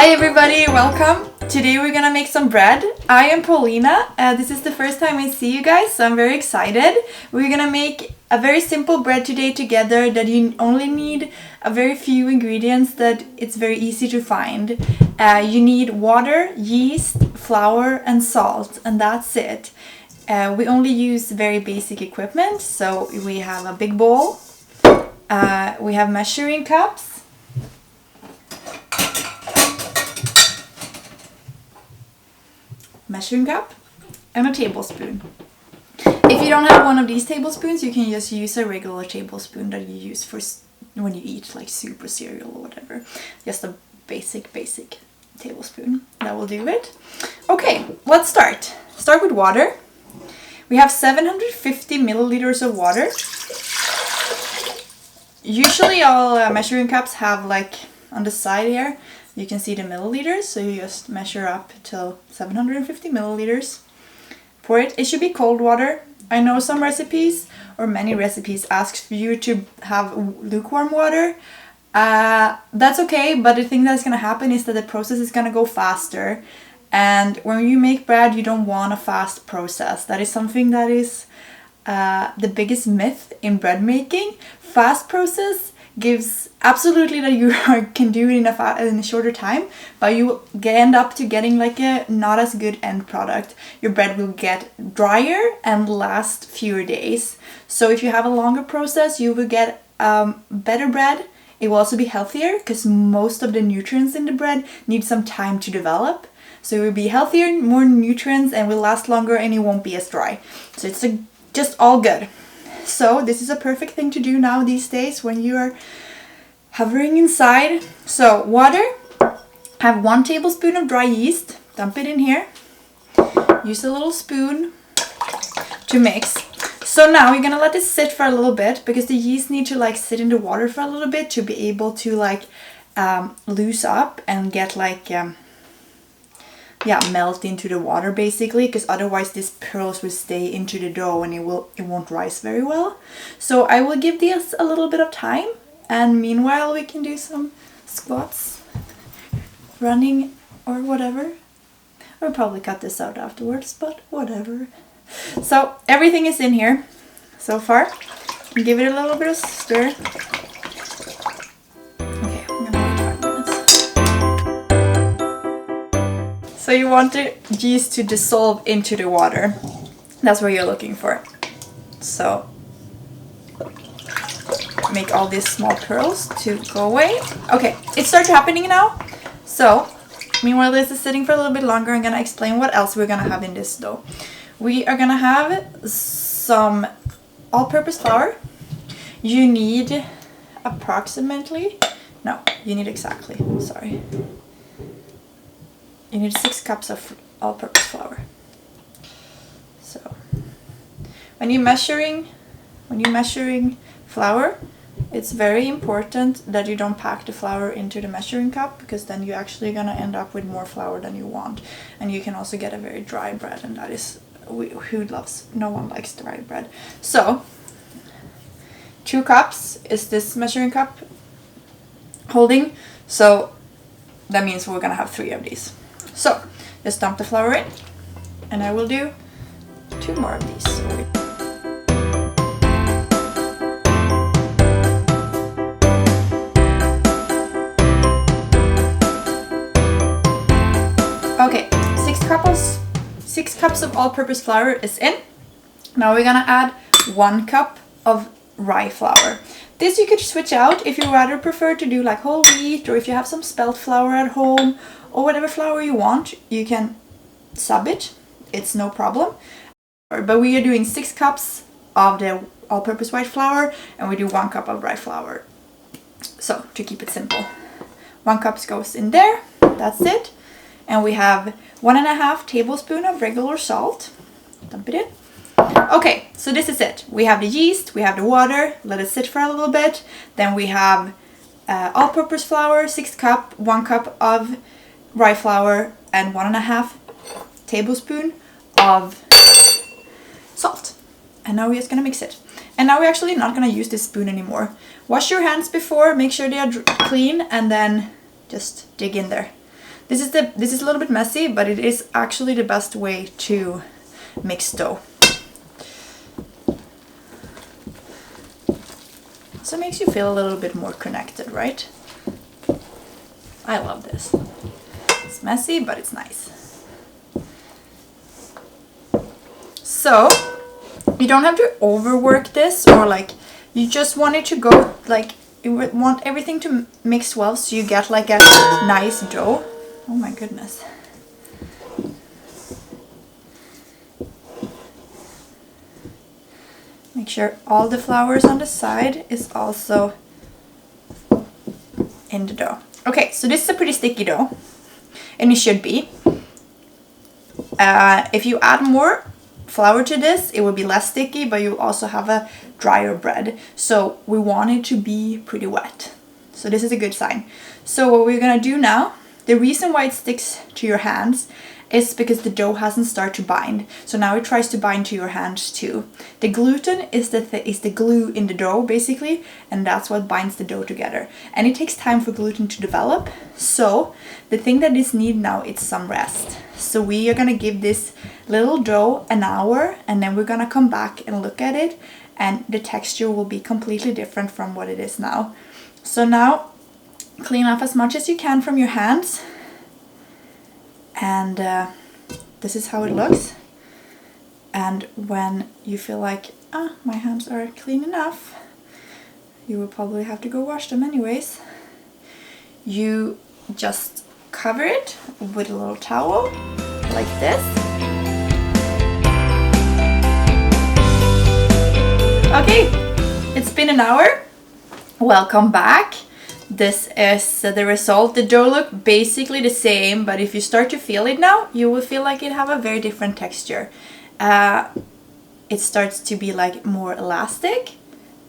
Hi everybody, welcome! Today we're gonna make some bread. I am Paulina. This is the first time I see you guys, so I'm very excited. We're gonna make a very simple bread today together that you only need a very few ingredients that it's very easy to find. You need water, yeast, flour and salt, and that's it. We only use very basic equipment, so we have a big bowl, we have measuring cups, measuring cup and a tablespoon. If you don't have one of these tablespoons, you can just use a regular tablespoon that you use for when you eat like soup or cereal or whatever. Just a basic tablespoon. That will do it. Okay, let's start. Start with water. We have 750 milliliters of water. Usually all measuring cups have like on the side here, you can see the milliliters, so you just measure up till 750 milliliters. Pour it. It should be cold water. I know some recipes, or many recipes, ask for you to have lukewarm water. That's okay, but the thing that's going to happen is that the process is going to go faster. And when you make bread, you don't want a fast process. That is something that is the biggest myth in bread making. Fast process gives absolutely that you can do it in a shorter time, but you will end up to getting like a not as good end product. Your bread will get drier and last fewer days. So if you have a longer process, you will get better bread. It will also be healthier because most of the nutrients in the bread need some time to develop. So it will be healthier, more nutrients, and will last longer, and it won't be as dry. So it's just all good. So this is a perfect thing to do now these days when you are hovering inside. So water, have 1 tablespoon of dry yeast, dump it in here. Use a little spoon to mix. So now you're gonna let it sit for a little bit because the yeast need to like sit in the water for a little bit to be able to like loose up and get like melt into the water basically, because otherwise these pearls will stay into the dough and it won't rise very well. So I will give this a little bit of time, and meanwhile we can do some squats, running or whatever. I'll probably cut this out afterwards, but whatever. So everything is in here so far. Give it a little bit of stir. So you want the yeast to dissolve into the water. That's what you're looking for. So make all these small pearls to go away. Okay, it starts happening now. So meanwhile this is sitting for a little bit longer, I'm gonna explain what else we're gonna have in this dough. We are gonna have some all-purpose flour. You need approximately, no, you need exactly, sorry. You need 6 cups of all-purpose flour. So when you're measuring flour, it's very important that you don't pack the flour into the measuring cup, because then you're actually gonna end up with more flour than you want, and you can also get a very dry bread, and that is no one likes dry bread. So 2 cups is this measuring cup holding, so that means we're gonna have 3 of these. So just dump the flour in, and I will do 2 more of these. Okay, 6 cups of all-purpose flour is in. Now we're gonna add 1 cup of rye flour. This you could switch out if you rather prefer to do like whole wheat, or if you have some spelt flour at home, or whatever flour you want, you can sub it. It's no problem. But we are doing 6 cups of the all-purpose white flour, and we do 1 cup of rye flour. So to keep it simple, 1 cup goes in there. That's it. And we have 1.5 tablespoon of regular salt. Dump it in. Okay, so this is it. We have the yeast, we have the water, let it sit for a little bit. Then we have all-purpose flour, 6 cup, 1 cup of rye flour, and 1.5 tablespoon of salt. And now we're just gonna mix it. And now we're actually not gonna use this spoon anymore. Wash your hands before, make sure they are clean, and then just dig in there. This is a little bit messy, but it is actually the best way to mix dough. So it makes you feel a little bit more connected, right? I love this. It's messy, but it's nice. So you don't have to overwork this, or like you just want it to go like you want everything to mix well, so you get like a nice dough. Oh my goodness. Make sure all the flours on the side is also in the dough. Okay, so this is a pretty sticky dough, and it should be. If you add more flour to this, it will be less sticky, but you also have a drier bread. So we want it to be pretty wet. So this is a good sign. So what we're gonna do now, the reason why it sticks to your hands is because the dough hasn't started to bind. So now it tries to bind to your hands too. The gluten is the glue in the dough basically, and that's what binds the dough together. And it takes time for gluten to develop. So the thing that is needed now is some rest. So we are gonna give this little dough an hour, and then we're gonna come back and look at it, and the texture will be completely different from what it is now. So now clean off as much as you can from your hands. And this is how it looks. And when you feel like, my hands are clean enough, you will probably have to go wash them anyways. You just cover it with a little towel like this. Okay, it's been an hour. Welcome back. This is the result. The dough look basically the same, but if you start to feel it now, you will feel like it have a very different texture. It starts to be like more elastic,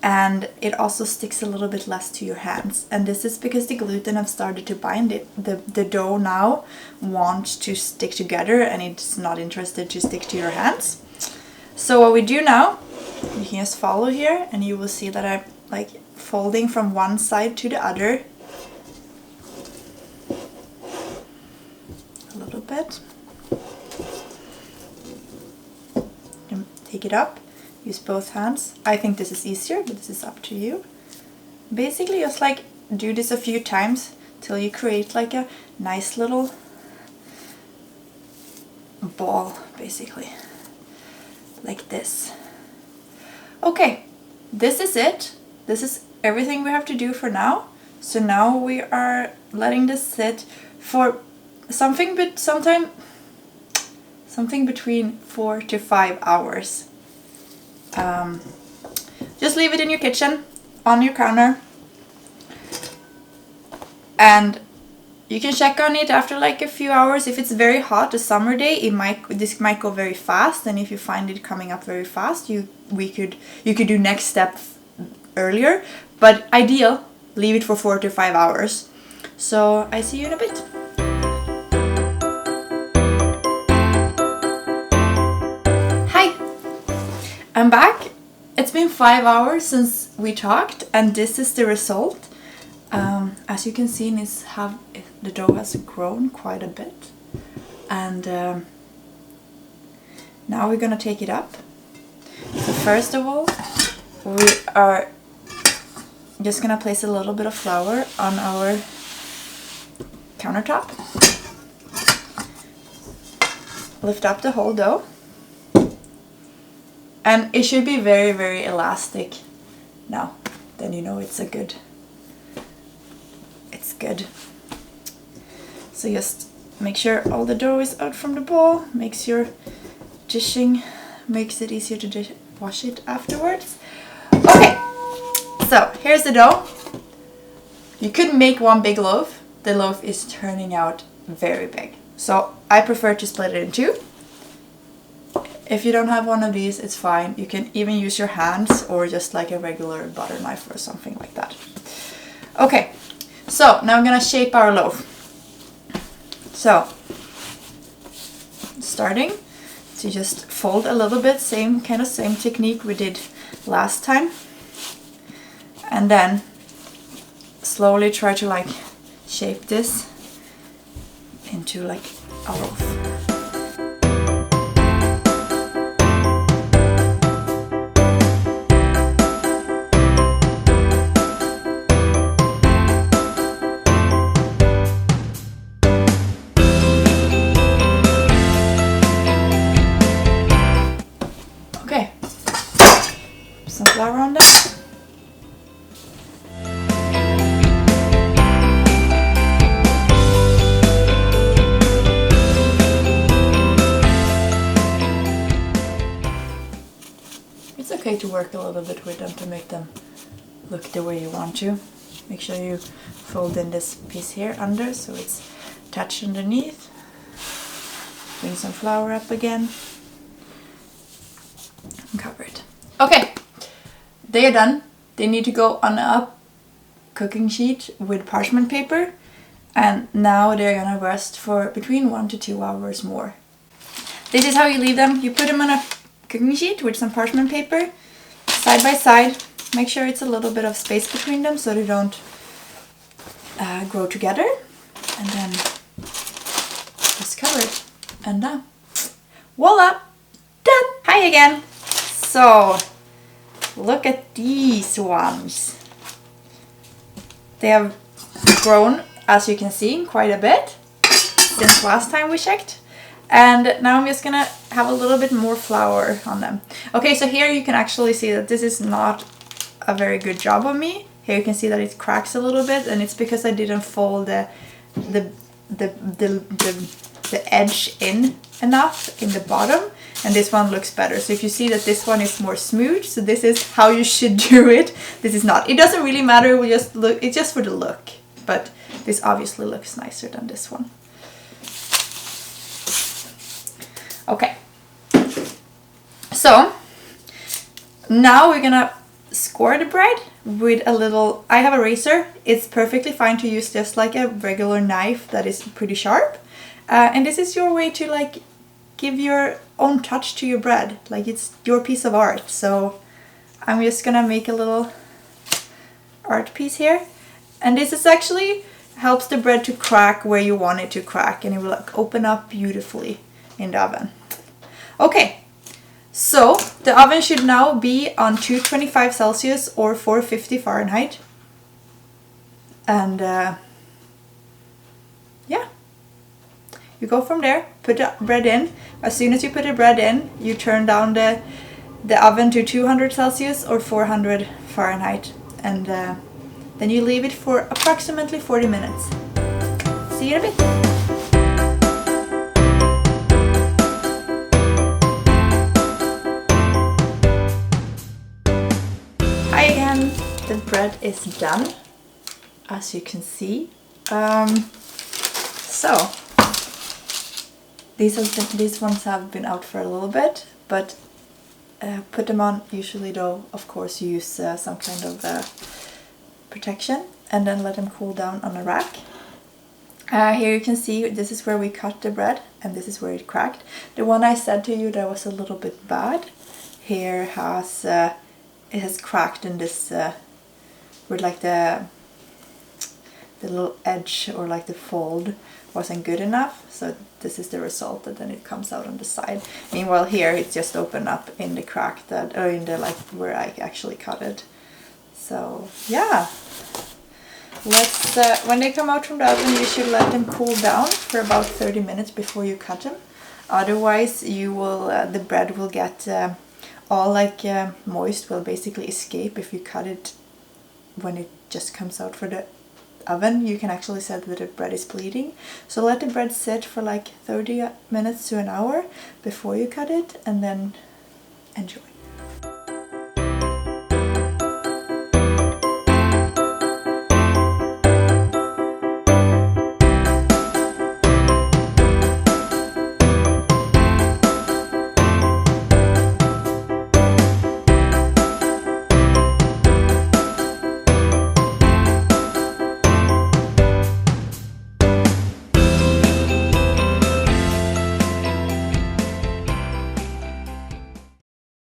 and it also sticks a little bit less to your hands. And this is because the gluten have started to bind it. The dough now wants to stick together, and it's not interested to stick to your hands. So what we do now, you can just follow here, and you will see that I'm like folding from one side to the other a little bit. And take it up, use both hands. I think this is easier, but this is up to you. Basically just like do this a few times till you create like a nice little ball, basically like this. Okay, this is it. This is everything we have to do for now. So now we are letting this sit for something between 4 to 5 hours. Just leave it in your kitchen, on your counter, and you can check on it after like a few hours. If it's very hot, a summer day, this might go very fast, and if you find it coming up very fast, you could do next step earlier, but ideal, leave it for 4 to 5 hours. So I see you in a bit. Hi, I'm back. It's been 5 hours since we talked, and this is the result. As you can see, the dough has grown quite a bit, and now we're gonna take it up. So first of all, we are just gonna place a little bit of flour on our countertop. Lift up the whole dough, and it should be very, very elastic now. Then you know it's good. So just make sure all the dough is out from the bowl. Makes your dishing, makes it easier to wash it afterwards. Okay, so here's the dough. You could make one big loaf. The loaf is turning out very big. So I prefer to split it in two. If you don't have one of these, it's fine. You can even use your hands or just like a regular butter knife or something like that. Okay, so now I'm gonna shape our loaf. So, starting to just fold a little bit, same technique we did last time. And then slowly try to like shape this into like a loaf. Okay, some flour on that. It's okay to work a little bit with them to make them look the way you want to. Make sure you fold in this piece here under so it's attached underneath. Bring some flour up again and cover it. Okay, they are done. They need to go on a cooking sheet with parchment paper, and now they're gonna rest for between 1 to 2 hours more. This is how you leave them. You put them on a cooking sheet with some parchment paper side by side. Make sure it's a little bit of space between them so they don't grow together, and then just cover it and voila, done. Hi again. So look at these ones. They have grown, as you can see, quite a bit since last time we checked. And now I'm just gonna have a little bit more flour on them. Okay, so here you can actually see that this is not a very good job of me. Here you can see that it cracks a little bit, and it's because I didn't fold the edge in enough in the bottom, and this one looks better. So if you see that this one is more smooth, so this is how you should do it. This is not. It doesn't really matter. We just look. It's just for the look, but this obviously looks nicer than this one. Okay, so now we're gonna score the bread with a little, I have a razor. It's perfectly fine to use just like a regular knife that is pretty sharp. And this is your way to like give your own touch to your bread, like it's your piece of art. So I'm just gonna make a little art piece here. And this is actually helps the bread to crack where you want it to crack, and it will like open up beautifully in the oven. Okay, so the oven should now be on 225 Celsius or 450 Fahrenheit. And yeah, you go from there, put the bread in. As soon as you put the bread in, you turn down the oven to 200 Celsius or 400 Fahrenheit. And then you leave it for approximately 40 minutes. See you in a bit. Hi again, the bread is done, as you can see. So these ones have been out for a little bit, but put them on. Usually though, of course, you use some kind of protection, and then let them cool down on a rack. Here you can see this is where we cut the bread, and this is where it cracked. The one I said to you that was a little bit bad, here has it has cracked in this where like the little edge or like the fold wasn't good enough, so this is the result, and then it comes out on the side. Meanwhile here it's just opened up in the crack that, or in the like where I actually cut it. So yeah, let's when they come out from the oven, you should let them cool down for about 30 minutes before you cut them. Otherwise you will the bread will get all like moist will basically escape if you cut it when it just comes out for the oven. You can actually say that the bread is bleeding. So let the bread sit for like 30 minutes to an hour before you cut it, and then enjoy.